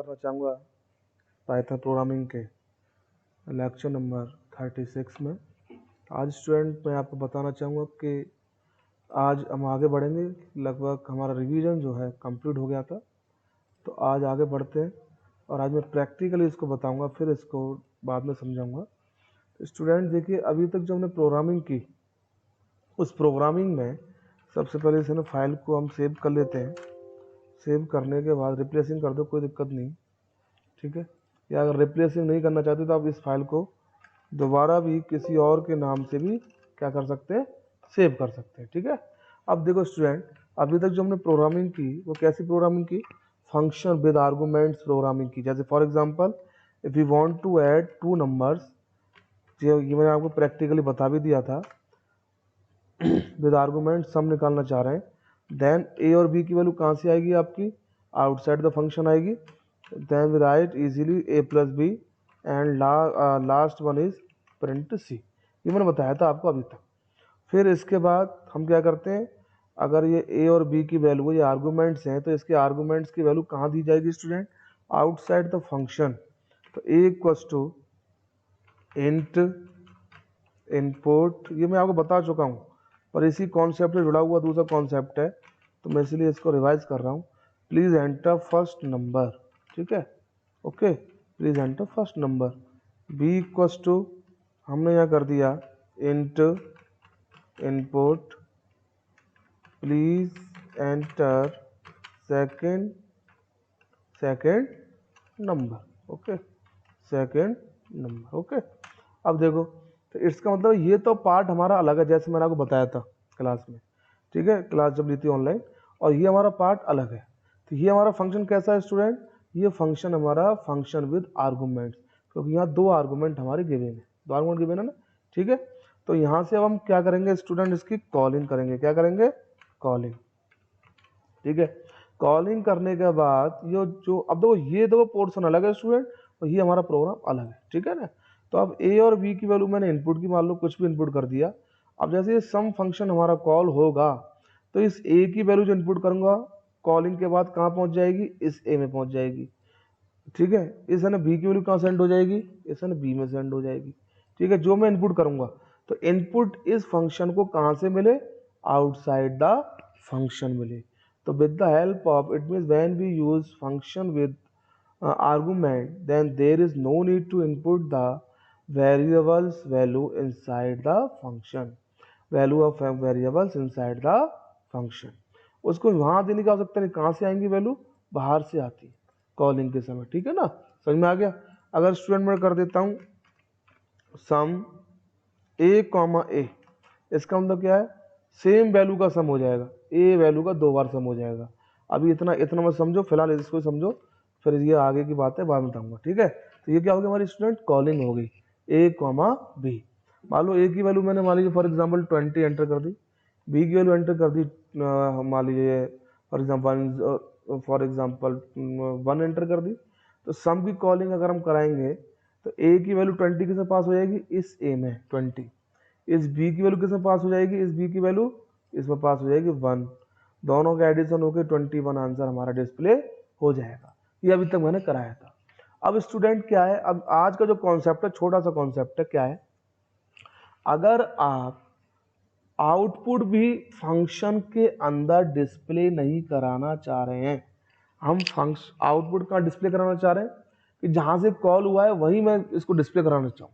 करना चाहूँगा Python programming के लेक्चर नंबर 36 में। आज स्टूडेंट मैं आपको बताना चाहूँगा कि आज हम आगे बढ़ेंगे। लगभग हमारा रिवीजन जो है कंप्लीट हो गया था, तो आज आगे बढ़ते हैं और आज मैं प्रैक्टिकली इसको बताऊंगा, फिर इसको बाद में समझाऊंगा। तो स्टूडेंट देखिए, अभी तक जो हमने प्रोग्रामिंग की उस प्रोग्रामिंग में सबसे पहले इसे ना फाइल को हम सेव कर लेते हैं। सेव करने के बाद रिप्लेसिंग कर दो, कोई दिक्कत नहीं, ठीक है। या अगर रिप्लेसिंग नहीं करना चाहते तो आप इस फाइल को दोबारा भी किसी और के नाम से भी क्या कर सकते हैं, सेव कर सकते हैं, ठीक है। अब देखो स्टूडेंट, अभी तक जो हमने प्रोग्रामिंग की वो कैसी प्रोग्रामिंग की, फंक्शन विद आर्गुमेंट्स प्रोग्रामिंग की। जैसे for example if you want to add two numbers, ये मैंने आपको प्रैक्टिकली बता भी दिया था। विद आर्गुमेंट सम निकालना चाह रहे हैं, देन ए और बी की वैल्यू कहाँ से आएगी, आपकी आउटसाइड द फंक्शन आएगी। Then we write easily A plus B and last one is print C. ये मैंने बताया था आपको अभी तक। फिर इसके बाद हम क्या करते हैं, अगर ये ए और बी की वैल्यू, ये आर्गूमेंट्स हैं, तो इसके आर्गूमेंट्स की वैल्यू कहाँ दी जाएगी स्टूडेंट, आउटसाइड द फंक्शन। तो ए इक्वल्स टू इंट इनपुट, ये मैं आपको बता चुका हूँ, पर इसी कॉन्सेप्ट से जुड़ा हुआ दूसरा कॉन्सेप्ट है, तो मैं इसलिए इसको रिवाइज कर रहा हूँ। प्लीज एंटर फर्स्ट नंबर, ठीक है, okay, please enter first number. B equals to हमने यहाँ कर दिया int input, please enter second number, okay, second number, okay. अब देखो, तो इसका मतलब ये तो पार्ट हमारा अलग है, जैसे मैंने आपको बताया था क्लास में, ठीक है, क्लास जब ली थी ऑनलाइन, और ये हमारा पार्ट अलग है। तो ये हमारा फंक्शन कैसा है स्टूडेंट, ये फंक्शन हमारा फंक्शन विद आर्गूमेंट्स, क्योंकि यहाँ दो आर्गूमेंट हमारे गिवन है, दो आर्गूमेंट गिवन है ना, ठीक है। तो यहाँ से अब हम क्या करेंगे स्टूडेंट, इसकी कॉलिंग करेंगे। क्या करेंगे, कॉलिंग, ठीक है। कॉलिंग करने के बाद ये जो, अब देखो ये दो पोर्शन अलग है स्टूडेंट, और ये हमारा प्रोग्राम अलग है, ठीक है ना। तो अब ए और बी की वैल्यू मैंने इनपुट की, मान लो कुछ भी इनपुट कर दिया। अब जैसे ये सम फंक्शन हमारा कॉल होगा, तो इस ए की वैल्यू जो इनपुट करूंगा कॉलिंग के बाद कहाँ पहुंच जाएगी, इस ए में पहुंच जाएगी, ठीक है। इस है ना बी की वैल्यू कहाँ सेंड हो जाएगी, इस है ना बी में सेंड हो जाएगी, ठीक है, जो मैं इनपुट करूंगा। तो इनपुट इस फंक्शन को कहाँ से मिले, आउटसाइड द फंक्शन मिले। तो with the help of, it means when we use function with argument, then there is no need to input the variables value inside the function, value of variables inside the function। उसको वहां देने की आवश्यकता नहीं, कहाँ से आएंगी value, बाहर से आती है कॉलिंग के समय, ठीक है ना, समझ में आ गया। अगर स्टूडेंट मैं कर देता हूं सम ए कॉमा ए, इसका मतलब क्या है, सेम वैल्यू का सम हो जाएगा, ए वैल्यू का दो बार सम हो जाएगा। अभी इतना इतना मत समझो, फिलहाल इसको समझो, फिर ये आगे की बात है बाद में बताऊंगा, ठीक है। तो ये क्या हो गया हमारी स्टूडेंट, कॉलिंग हो गई ए कॉमा बी। मान लो ए की वैल्यू मैंने मान लीजिए फॉर एग्जांपल 20 एंटर कर दी, बी की वैल्यू एंटर कर दी मान लीजिए फॉर एग्जांपल 1 एंटर कर दी। तो सम की कॉलिंग अगर हम कराएंगे तो ए की वैल्यू 20 किसमें पास हो जाएगी, इस ए में 20, इस बी की वैल्यू किसमें पास हो जाएगी, इस बी की वैल्यू इसमें पास हो जाएगी 1, दोनों का एडिशन होकर 21 आंसर हमारा डिस्प्ले हो जाएगा। ये अभी तक मैंने कराया था। अब स्टूडेंट क्या है, अब आज का जो कॉन्सेप्ट है, छोटा सा कॉन्सेप्ट है, क्या है, अगर आप आउटपुट भी फंक्शन के अंदर डिस्प्ले नहीं कराना चाह रहे हैं, हम फंक्शन आउटपुट का डिस्प्ले कराना चाह रहे हैं कि जहां से कॉल हुआ है वहीं मैं इसको डिस्प्ले कराना चाहूँ,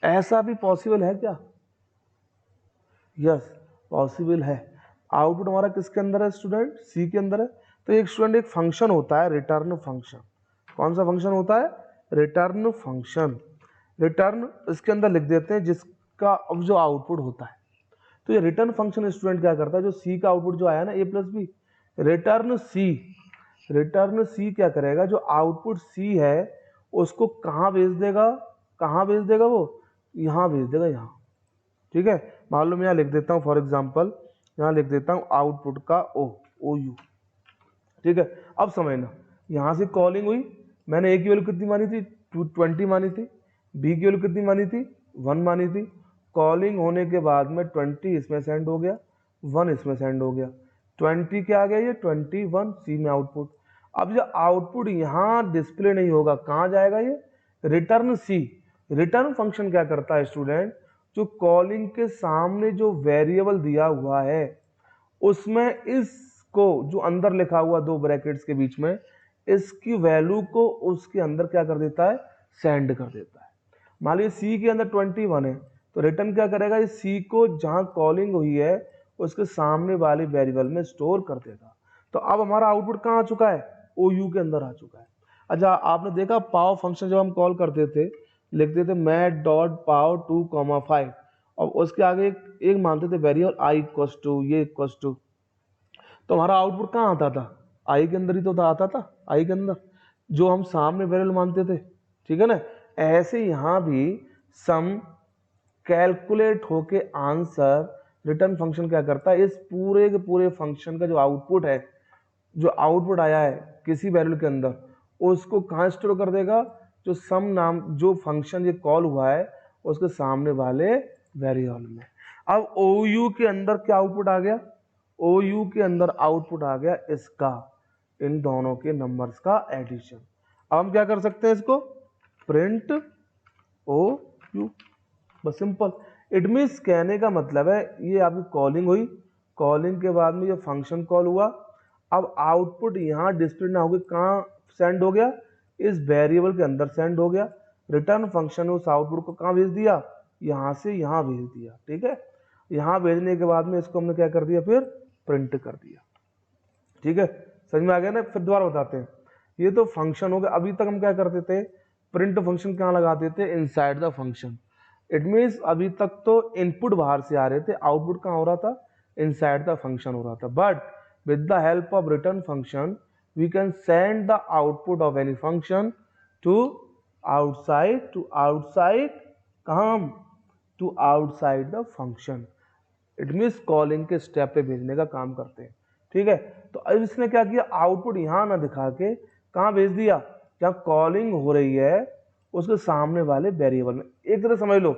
ऐसा भी पॉसिबल है क्या, यस पॉसिबल है। आउटपुट हमारा किसके अंदर है स्टूडेंट, सी के अंदर है। तो एक स्टूडेंट एक फंक्शन होता है रिटर्न फंक्शन, कौन सा फंक्शन होता है, रिटर्न फंक्शन। रिटर्न इसके अंदर लिख देते हैं जिसका अब जो आउटपुट होता है। तो ये रिटर्न फंक्शन स्टूडेंट क्या करता है, जो सी का आउटपुट जो आया ना ए प्लस बी, रिटर्न सी क्या करेगा, जो आउटपुट सी है उसको कहाँ भेज देगा, कहाँ भेज देगा, वो यहाँ भेज देगा, यहाँ, ठीक है। मान लो मैं यहाँ लिख देता हूँ फॉर एग्जाम्पल, यहाँ लिख देता हूँ आउटपुट का ओ यू, ठीक है। अब समझना, यहाँ से कॉलिंग हुई, मैंने ए की वैल्यू कितनी मानी थी, 20 मानी थी, बी की वैल्यू कितनी मानी थी, 1 मानी थी। कॉलिंग होने के बाद में 20 इसमें सेंड हो गया, 1 इसमें सेंड हो गया, 20 क्या आ गया, ये 21 सी में आउटपुट। अब ये आउटपुट यहाँ डिस्प्ले नहीं होगा, कहाँ जाएगा ये, रिटर्न सी। रिटर्न फंक्शन क्या करता है स्टूडेंट, जो कॉलिंग के सामने जो वेरिएबल दिया हुआ है उसमें इसको जो अंदर लिखा हुआ 2 ब्रैकेट्स के बीच में, इसकी वैल्यू को उसके अंदर क्या कर देता है, सेंड कर देता है। मान लीजिए सी के अंदर 21 है, तो रिटर्न क्या करेगा, इस सी को जहां कॉलिंग हुई है उसके सामने वाले वेरिएबल में स्टोर कर देगा। तो अब हमारा आउटपुट कहाँ आ चुका है, ओ यू के अंदर आ चुका है। अच्छा, आपने देखा पाव फंक्शन जब हम कॉल करते थे, लिखते थे मैट डॉट पाव 2,5 और उसके आगे एक मानते the variable I equals to, ये इक्वस टू, तो हमारा आउटपुट कहाँ आता था, आई के अंदर ही तो आता था, आई के अंदर जो हम सामने वेरिएबल मानते थे, ठीक है ना। ऐसे यहाँ भी सम कैलकुलेट होके आंसर रिटर्न फंक्शन क्या करता है, इस पूरे के पूरे फंक्शन का जो आउटपुट है, जो आउटपुट आया है किसी वैल्यू के अंदर, उसको कहाँ स्टोर कर देगा, जो सम नाम जो फंक्शन ये कॉल हुआ है उसके सामने वाले वेरिएबल में। अब ओ यू के अंदर क्या आउटपुट आ गया, ओ यू के अंदर आउटपुट आ गया इसका, इन दोनों के नंबर्स का एडिशन। अब हम क्या कर सकते हैं, इसको प्रिंट ओ यू, बस सिंपल। इट मीन्स कहने का मतलब है ये आपकी कॉलिंग हुई, कॉलिंग के बाद में ये फंक्शन कॉल हुआ, अब आउटपुट यहाँ डिस्प्ले ना होगी, कहाँ सेंड हो गया, इस वेरिएबल के अंदर सेंड हो गया। रिटर्न फंक्शन ने उस आउटपुट को कहाँ भेज दिया, यहाँ से यहाँ भेज दिया, ठीक है। यहाँ भेजने के बाद में इसको हमने क्या कर दिया, फिर प्रिंट कर दिया, ठीक है। समझ में आ गया ना। फिर दोबारा बताते हैं, ये तो फंक्शन हो गया। अभी तक हम क्या करते थे, प्रिंट फंक्शन कहाँ लगाते थे, inside the function. It means अभी तक तो इनपुट बाहर से आ रहे थे, आउटपुट कहाँ हो रहा था, इनसाइड द फंक्शन हो रहा था। But with the help of return function we can send the output of any function to outside कहाँ, to outside the function। it means calling के स्टेप पे भेजने का काम करते हैं, ठीक है। तो अब इसने क्या किया, आउटपुट यहाँ ना दिखा के कहाँ भेज दिया, जहाँ कॉलिंग हो रही है उसके सामने वाले वेरिएबल में। एक तरह समझ लो,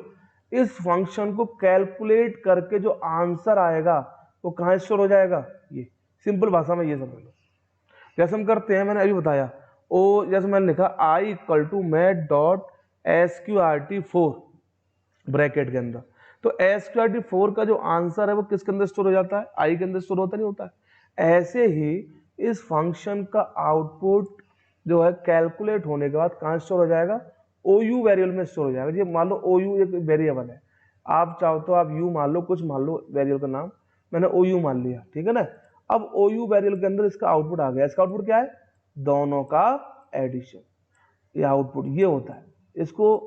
इस फंक्शन को कैलकुलेट करके जो आंसर आएगा वो कहाँ स्टोर हो जाएगा, ये सिंपल भाषा में ये समझ लो। जैसे हम करते हैं, मैंने अभी बताया, ओ जैसे मैंने लिखा I equal to math dot SQRT4 bracket के अंदर, तो SQRT4 का जो आंसर है वो किसके अंदर स्टोर हो जाता है, आई के अंदर स्टोर होता नहीं होता है। ऐसे ही इस फंक्शन का आउटपुट जो है कैलकुलेट होने के बाद कहाँ स्टोर हो जाएगा, ओ यू वेरिएबल में स्टोर हो जाएगा। ये मान लो ओ यू एक वेरिएबल है, आप चाहो तो आप यू मान लो, कुछ मान लो वेरिएबल का नाम, मैंने ओ यू मान लिया, ठीक है ना। अब ओ यू वेरिएबल के अंदर इसका आउटपुट आ गया, इसका आउटपुट क्या है, दोनों का एडिशन। ये आउटपुट ये होता है, इसको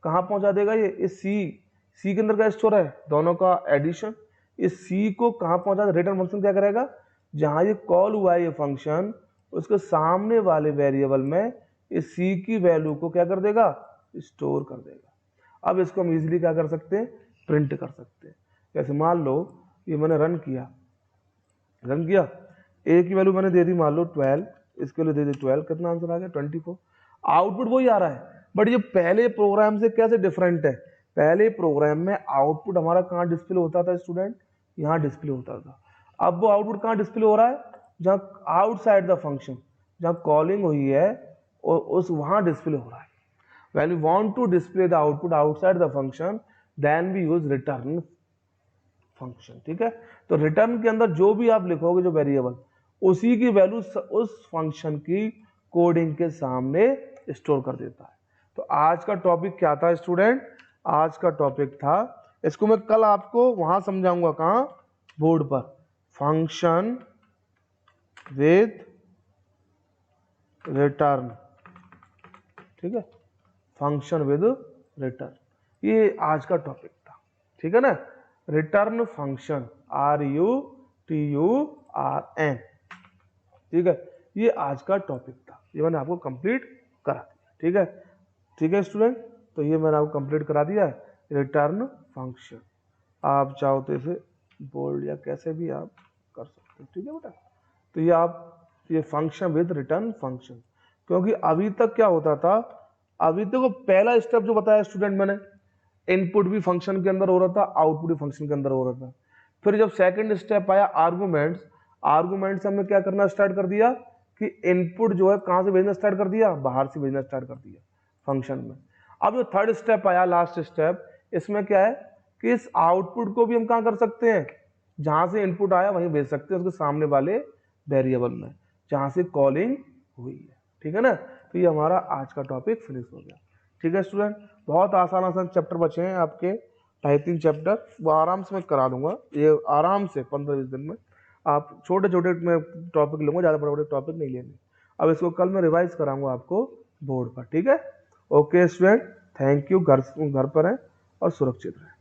कहाँ पहुंचा देगा, ये इस सी के अंदर का स्टोर है, दोनों का एडिशन। इस सी को कहाँ पहुंचा देगा, रिटर्न फंक्शन क्या करेगा, जहां ये कॉल हुआ है ये फंक्शन, उसके सामने वाले वेरिएबल में इस सी की वैल्यू को क्या कर देगा, स्टोर कर देगा। अब इसको हम इजीली क्या कर सकते हैं, प्रिंट कर सकते हैं। जैसे मान लो ये मैंने रन किया, ए की वैल्यू मैंने दे दी मान लो 12, इसके लिए दे दी 12, कितना आंसर आ गया 24। आउटपुट वही आ रहा है, बट ये पहले प्रोग्राम से कैसे डिफरेंट है, पहले प्रोग्राम में आउटपुट हमारा कहाँ डिस्प्ले होता था स्टूडेंट, यहाँ डिस्प्ले होता था। अब वो आउटपुट कहाँ डिस्प्ले हो रहा है, जहाँ आउटसाइड द फंक्शन, जहाँ कॉलिंग हुई है और उस वहाँ डिस्प्ले हो रहा है। When we want to display the output outside the function, then we use return function, ठीक है। तो रिटर्न के अंदर जो भी आप लिखोगे जो वेरिएबल, उसी की वैल्यू उस फंक्शन की कोडिंग के सामने स्टोर कर देता है। तो आज का टॉपिक क्या था स्टूडेंट, आज का टॉपिक था, इसको मैं कल आपको वहां समझाऊंगा, कहाँ, बोर्ड पर, फंक्शन विद रिटर्न, ठीक है, फंक्शन विद रिटर्न, ये आज का टॉपिक था, ठीक है ना। रिटर्न फंक्शन RUTURN, ठीक है, ये आज का टॉपिक था, ये मैंने आपको कंप्लीट करा दिया, ठीक है, ठीक है स्टूडेंट। तो ये मैंने आपको कंप्लीट करा दिया है, रिटर्न फंक्शन। आप चाहो तो इसे बोल्ड या कैसे भी आप कर सकते हो, ठीक है बेटा। तो ये आप, ये फंक्शन विद रिटर्न फंक्शन, क्योंकि अभी तक क्या होता था, अभी तक वो पहला स्टेप जो बताया स्टूडेंट मैंने, इनपुट भी फंक्शन के अंदर हो रहा था, आउटपुट भी फंक्शन के अंदर हो रहा था। फिर जब सेकंड स्टेप आया आर्गुमेंट्स, आर्गुमेंट्स हमने क्या करना स्टार्ट कर दिया, कि इनपुट जो है कहाँ से भेजना स्टार्ट कर दिया, बाहर से भेजना स्टार्ट कर दिया फंक्शन में। अब जो थर्ड स्टेप आया, लास्ट स्टेप, इसमें क्या है कि इस आउटपुट को भी हम कहाँ कर सकते हैं, जहां से इनपुट आया वहीं भेज सकते हैं उसके सामने वाले वेरिएबल में जहां से कॉलिंग हुई है। ठीक है ना, तो ये हमारा आज का टॉपिक फिनिश हो गया। ठीक है स्टूडेंट, बहुत आसान आसान चैप्टर बचे हैं आपके, 2-3 चैप्टर, वो आराम से मैं करा दूंगा, ये आराम से 15-20 दिन में। आप छोटे छोटे मैं टॉपिक लूंगा, ज़्यादा बड़े बड़े टॉपिक नहीं लेंगे। अब इसको कल मैं रिवाइज कराऊंगा आपको बोर्ड पर। ठीक है, ओके स्टूडेंट, थैंक यू। घर पर हैं और सुरक्षित रहें।